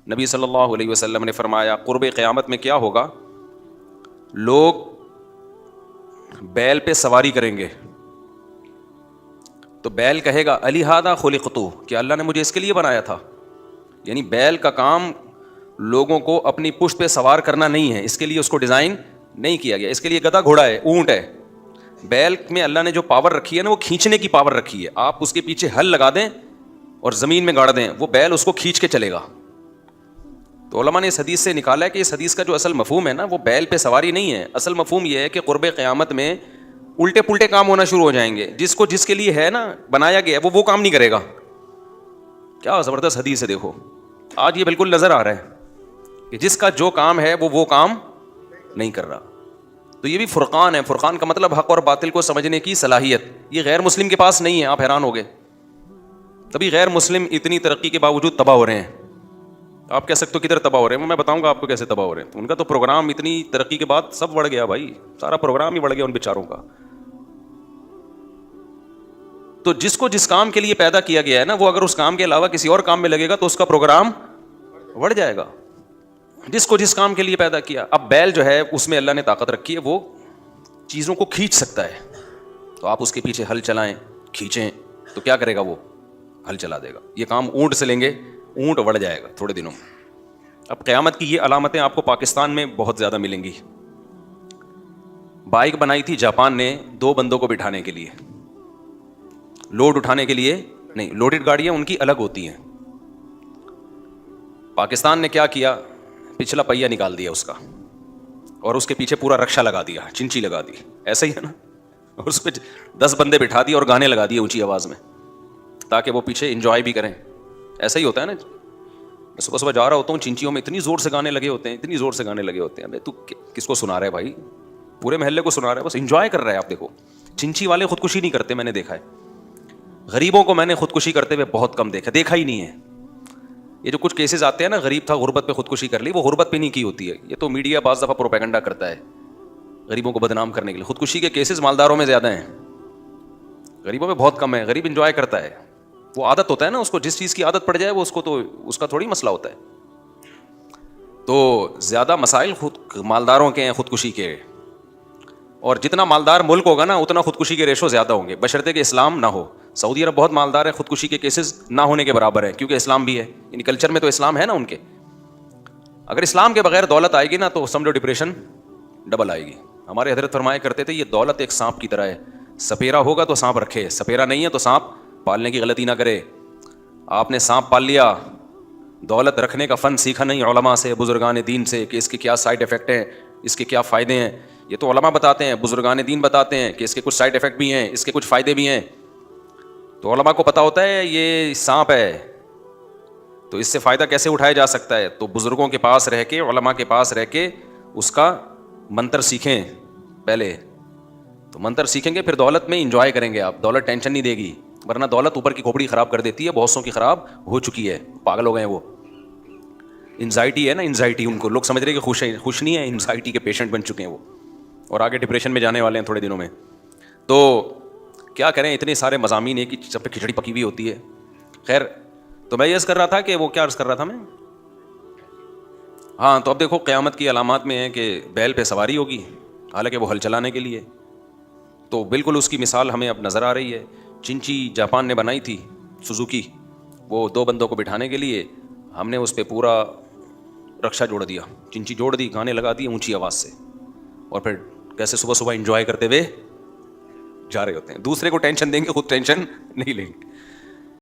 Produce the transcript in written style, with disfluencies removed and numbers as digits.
نبی صلی اللہ علیہ وسلم نے فرمایا قرب قیامت میں کیا ہوگا، لوگ بیل پہ سواری کریں گے تو بیل کہے گا علی ہذا خلقتو، کہ اللہ نے مجھے اس کے لیے بنایا تھا. یعنی بیل کا کام لوگوں کو اپنی پشت پہ سوار کرنا نہیں ہے، اس کے لیے اس کو ڈیزائن نہیں کیا گیا. اس کے لیے گدھا گھوڑا ہے، اونٹ ہے. بیل میں اللہ نے جو پاور رکھی ہے نا، وہ کھینچنے کی پاور رکھی ہے. آپ اس کے پیچھے ہل لگا دیں اور زمین میں گاڑ دیں، وہ بیل اس کو کھینچ کے چلے گا. تو علماء نے اس حدیث سے نکالا ہے کہ اس حدیث کا جو اصل مفہوم ہے نا، وہ بیل پہ سواری نہیں ہے. اصل مفہوم یہ ہے کہ قرب قیامت میں الٹے پلٹے کام ہونا شروع ہو جائیں گے. جس کے لیے ہے نا بنایا گیا وہ کام نہیں کرے گا. کیا زبردست حدیث ہے. دیکھو آج یہ بالکل نظر آ رہا ہے کہ جس کا جو کام ہے وہ کام نہیں کر رہا. تو یہ بھی فرقان ہے. فرقان کا مطلب حق اور باطل کو سمجھنے کی صلاحیت. یہ غیر مسلم کے پاس نہیں ہے. آپ حیران ہو گئے. تبھی غیر مسلم اتنی ترقی کے باوجود تباہ ہو رہے ہیں. آپ کہہ سکتے ہو کدھر تباہ ہو رہے ہیں، میں بتاؤں گا آپ کو کیسے تباہ ہو رہے ہیں. ان کا تو پروگرام اتنی ترقی کے بعد سب بڑھ گیا بھائی، سارا پروگرام ہی بڑھ گیا ان بیچاروں کا. تو جس کو جس کام کے لیے پیدا کیا گیا ہے نا، وہ اگر اس کام کے علاوہ کسی اور کام میں لگے گا تو اس کا پروگرام بڑھ جائے گا. جس کو جس کام کے لیے پیدا کیا. اب بیل جو ہے اس میں اللہ نے طاقت رکھی ہے، وہ چیزوں کو کھینچ سکتا ہے. تو آپ اس کے پیچھے ہل چلائیں، کھینچیں تو کیا کرے گا، وہ ہل چلا دے گا. یہ کام اونٹ سے لیں گے، اونٹ بڑھ جائے گا تھوڑے دنوں میں. اب قیامت کی یہ علامتیں آپ کو پاکستان میں بہت زیادہ ملیں گی. بائک بنائی تھی جاپان نے 2 بندوں کو بٹھانے کے لیے، لوڈ اٹھانے کے لیے نہیں. لوڈڈ گاڑیاں ان کی الگ ہوتی ہیں. پاکستان نے کیا کیا، پچھلا پہیہ نکال دیا اس کا اور اس کے پیچھے پورا رکشا لگا دیا، چنچی لگا دی. ایسا ہی ہے نا. اور اس پہ 10 بندے بٹھا دیے اور گانے لگا دیے اونچی آواز میں تاکہ وہ پیچھے انجوائے بھی کریں. ایسا ہی ہوتا ہے نا. میں صبح صبح جا رہا ہوتا ہوں، چنچیوں میں اتنی زور سے گانے لگے ہوتے ہیں، اتنی زور سے گانے لگے ہوتے ہیں. بھائی تو کس کو سنا رہا ہے بھائی؟ پورے محلے کو سنا رہا ہے، بس انجوائے کر رہا ہے. آپ دیکھو چنچی والے خودکشی نہیں کرتے، میں نے دیکھا ہے. غریبوں کو میں نے خودکشی کرتے ہوئے بہت کم دیکھا ہی نہیں ہے. یہ جو کچھ کیسز آتے ہیں نا، غریب تھا غربت پہ خودکشی کر لی، وہ غربت پہ نہیں کی ہوتی ہے. یہ تو میڈیا بعض دفعہ پروپیگنڈا کرتا ہے غریبوں کو بدنام کرنے کے لیے. خودکشی کے کیسز مالداروں میں زیادہ ہیں، غریبوں میں بہت کم ہے. غریب انجوائے کرتا ہے، وہ عادت ہوتا ہے نا اس کو. جس چیز کی عادت پڑ جائے وہ اس کو تو اس کا تھوڑی مسئلہ ہوتا ہے. تو زیادہ مسائل مالداروں کے ہیں خودکشی کے. اور جتنا مالدار ملک ہوگا نا اتنا خودکشی کے ریشو زیادہ ہوں گے، بشرطے کہ اسلام نہ ہو. سعودی عرب بہت مالدار ہے، خودکشی کے کیسز نہ ہونے کے برابر ہے کیونکہ اسلام بھی ہے. یعنی کلچر میں تو اسلام ہے نا ان کے. اگر اسلام کے بغیر دولت آئے گی نا تو سمجھو ڈپریشن ڈبل آئے گی. ہمارے حضرت فرمایا کرتے تھے یہ دولت ایک سانپ کی طرح ہے، سپیرا ہوگا تو سانپ رکھے، سپیرا نہیں ہے تو سانپ پالنے کی غلطی نہ کرے. آپ نے سانپ پال لیا، دولت رکھنے کا فن سیکھا نہیں علماء سے، بزرگان دین سے، کہ اس کے کیا سائڈ افیکٹ ہیں، اس کے کیا فائدے ہیں. یہ تو علماء بتاتے ہیں، بزرگان دین بتاتے ہیں کہ اس کے کچھ سائڈ افیکٹ بھی ہیں، اس کے کچھ فائدے بھی ہیں. تو علماء کو پتہ ہوتا ہے یہ سانپ ہے تو اس سے فائدہ کیسے اٹھایا جا سکتا ہے. تو بزرگوں کے پاس رہ کے، علماء کے پاس رہ کے اس کا منتر سیکھیں پہلے. تو منتر سیکھیں گے پھر دولت میں انجوائے کریں گے آپ. دولت ٹینشن نہیں دے گی، ورنہ دولت اوپر کی کھوپڑی خراب کر دیتی ہے. بہت سو کی خراب ہو چکی ہے، پاگل ہو گئے ہیں وہ. انزائٹی ہے نا، انزائٹی. ان کو لوگ سمجھ رہے ہیں کہ خوش نہیں ہے، انزائٹی کے پیشنٹ بن چکے ہیں وہ، اور آگے ڈپریشن میں جانے والے ہیں تھوڑے دنوں میں. تو کیا کریں، اتنے سارے مضامین ایک ہی سب پہ کھچڑی پکی ہوئی ہوتی ہے. خیر، تو میں یہ عرض کر رہا تھا کہ وہ کیا عرض کر رہا تھا میں. ہاں، تو اب دیکھو قیامت کی علامات میں ہے کہ بیل پہ سواری ہوگی، حالانکہ وہ ہل چلانے کے لیے. تو بالکل اس کی مثال ہمیں اب نظر آ رہی ہے. چنچی جاپان نے بنائی تھی سوزوکی، وہ 2 بندوں کو بٹھانے کے لیے. ہم نے اس پہ پورا رکشا جوڑ دیا، چنچی جوڑ دی، گانے لگا دیے اونچی آواز سے، اور پھر کیسے صبح انجوائے کرتے ہوئے جا رہے ہوتے ہیں. دوسرے کو ٹینشن دیں گے، خود ٹینشن نہیں لیں گے.